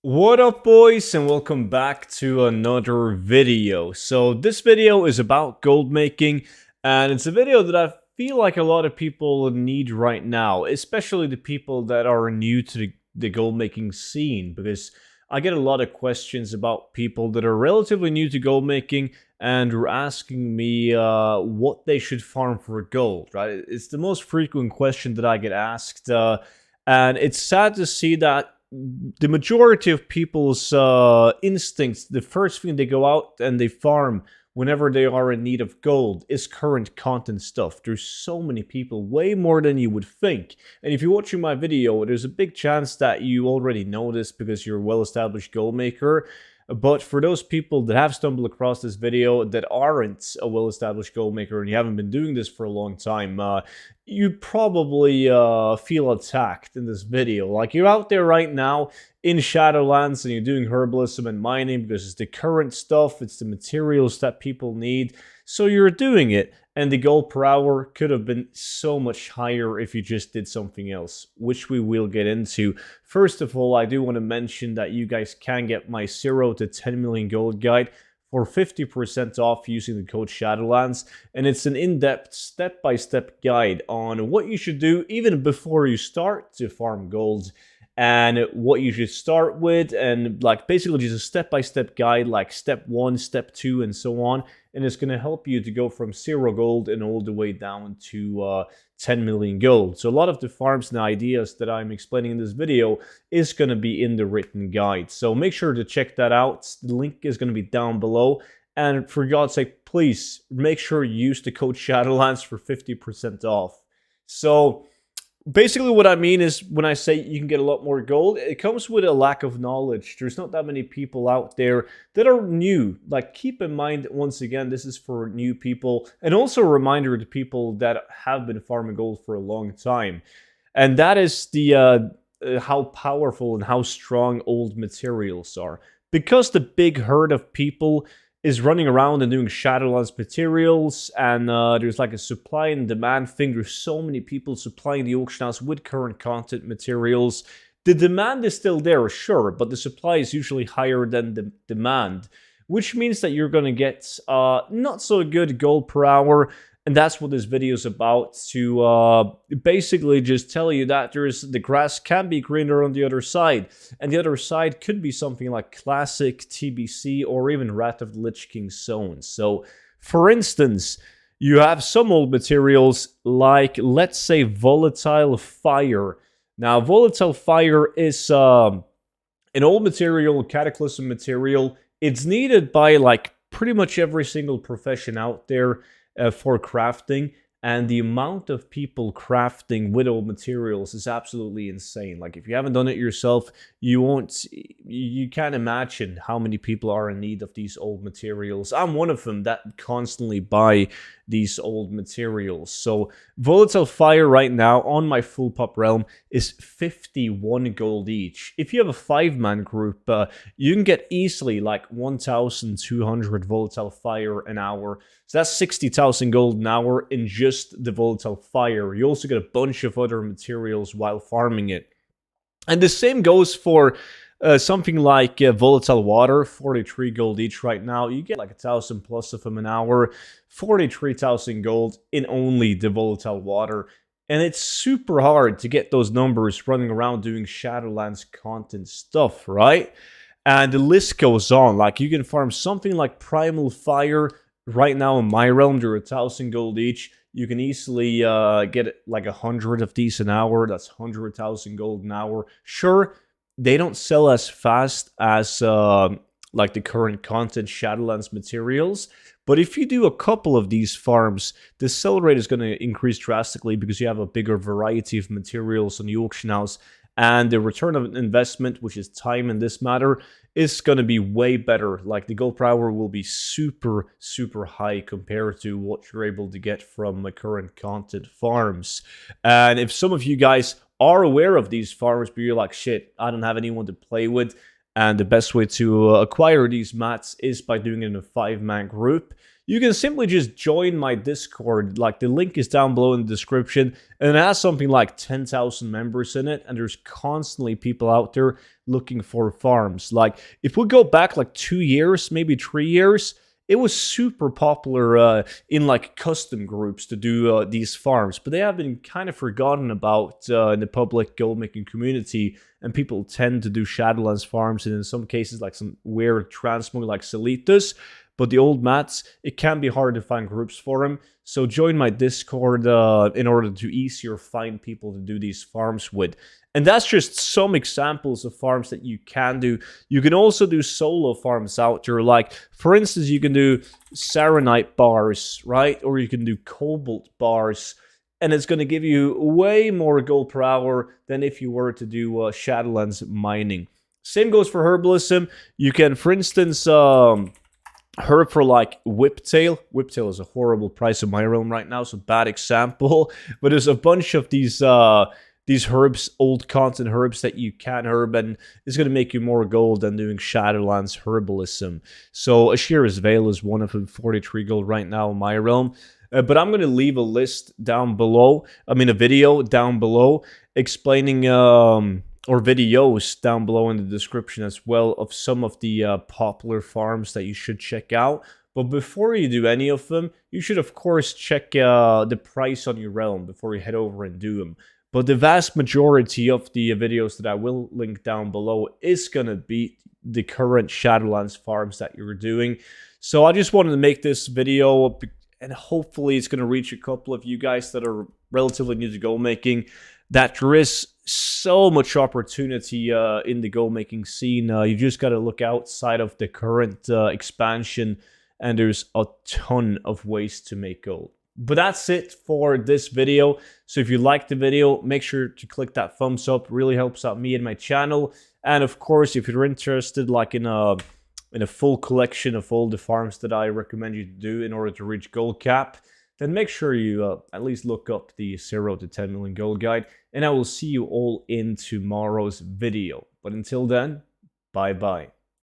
What up, boys, and welcome back to another video. So this video is about gold making, and it's a video that I feel like a lot of people need right now, especially the people that are new to the gold making scene, because I get a lot of questions about people that are relatively new to gold making and are asking me what they should farm for gold, right? It's the most frequent question that I get asked, and it's sad to see that the majority of people's instincts, the first thing they go out and they farm whenever they are in need of gold is current content stuff. There's so many people, way more than you would think. And if you're watching my video, there's a big chance that you already know this because you're a well-established gold maker. But for those people that have stumbled across this video that aren't a well-established gold maker and you haven't been doing this for a long time, you probably feel attacked in this video. Like, you're out there right now in Shadowlands and you're doing herbalism and mining because it's the current stuff, it's the materials that people need, so you're doing it. And the gold per hour could have been so much higher if you just did something else, which we will get into. First of all, I do want to mention that you guys can get my 0 to 10 million gold guide for 50% off using the code SHADOWLANDS. And it's an in-depth, step-by-step guide on what you should do even before you start to farm gold, and what you should start with, and like basically just a step-by-step guide, like step 1, step 2, and so on. And it's going to help you to go from 0 gold and all the way down to 10 million gold. So a lot of the farms and ideas that I'm explaining in this video is going to be in the written guide. So make sure to check that out. The link is going to be down below. And for God's sake, please make sure you use the code SHADOWLANDS for 50% off. So basically what I mean is, when I say you can get a lot more gold, it comes with a lack of knowledge. There's not that many people out there that are new. Like, keep in mind, once again, this is for new people, and also a reminder to people that have been farming gold for a long time. And that is the how powerful and how strong old materials are. Because the big herd of people is running around and doing Shadowlands materials, and there's like a supply and demand thing. There's so many people supplying the auction house with current content materials. The demand is still there, sure, but the supply is usually higher than the demand, which means that you're going to get not so good gold per hour. And that's what this video is about, to basically just tell you that the grass can be greener on the other side. And the other side could be something like Classic, TBC, or even Wrath of the Lich King zones. So, for instance, you have some old materials like, let's say, Volatile Fire. Now, Volatile Fire is an old material, Cataclysm material. It's needed by like pretty much every single profession out there for crafting, and the amount of people crafting with old materials is absolutely insane. Like, if you haven't done it yourself, you can't imagine how many people are in need of these old materials. I'm one of them that constantly buy these old materials. So Volatile Fire right now on my full pop realm is 51 gold each. If you have a 5-man group, you can get easily like 1,200 Volatile Fire an hour. So that's 60,000 gold an hour in just the Volatile Fire. You also get a bunch of other materials while farming it. And the same goes for something like Volatile Water, 43 gold each right now. You get like 1,000 plus of them an hour, 43,000 gold in only the Volatile Water. And it's super hard to get those numbers running around doing Shadowlands content stuff, right? And the list goes on. Like, you can farm something like Primal Fire. Right now in my realm, they're 1,000 gold each. You can easily get like 100 of these an hour. That's 100,000 gold an hour. Sure, they don't sell as fast as like the current content Shadowlands materials, but if you do a couple of these farms, the sell rate is going to increase drastically because you have a bigger variety of materials on the auction house, and the return of investment, which is time in this matter, is going to be way better. Like, the gold per hour will be super, super high compared to what you're able to get from the current content farms. And if some of you guys are aware of these farms, but you're like, shit, I don't have anyone to play with, And the best way to acquire these mats is by doing it in a 5-man group. You can simply just join my Discord, like the link is down below in the description, and it has something like 10,000 members in it, and there's constantly people out there looking for farms. Like, if we go back like 2 years, maybe 3 years, it was super popular in like custom groups to do these farms, but they have been kind of forgotten about in the public gold making community, and people tend to do Shadowlands farms, and in some cases like some weird transmog like Selitas. But the old mats, it can be hard to find groups for them. So join my Discord in order to easier find people to do these farms with. And that's just some examples of farms that you can do. You can also do solo farms out there. Like, for instance, you can do Saronite bars, right? Or you can do Cobalt bars. And it's going to give you way more gold per hour than if you were to do Shadowlands mining. Same goes for herbalism. You can, for instance... herb for like Whiptail. Whiptail is a horrible price in my realm right now, so bad example. But there's a bunch of these herbs, old content herbs that you can herb, and it's going to make you more gold than doing Shadowlands herbalism. So Ashira's Veil is one of them, 43 gold right now in my realm. But I'm going to leave a list down below, a video down below explaining... or videos down below in the description as well of some of the popular farms that you should check out. But before you do any of them, you should of course check the price on your realm before you head over and do them. But the vast majority of the videos that I will link down below is gonna be the current Shadowlands farms that you're doing. So I just wanted to make this video, and hopefully it's gonna reach a couple of you guys that are relatively new to gold making, that there is so much opportunity in the gold making scene. You just got to look outside of the current expansion, and there's a ton of ways to make gold. But that's it for this video. So if you liked the video, make sure to click that thumbs up. It really helps out me and my channel. And of course, if you're interested like in a full collection of all the farms that I recommend you to do in order to reach gold cap, then make sure you at least look up the 0 to 10 million gold guide, and I will see you all in tomorrow's video. But until then, bye-bye.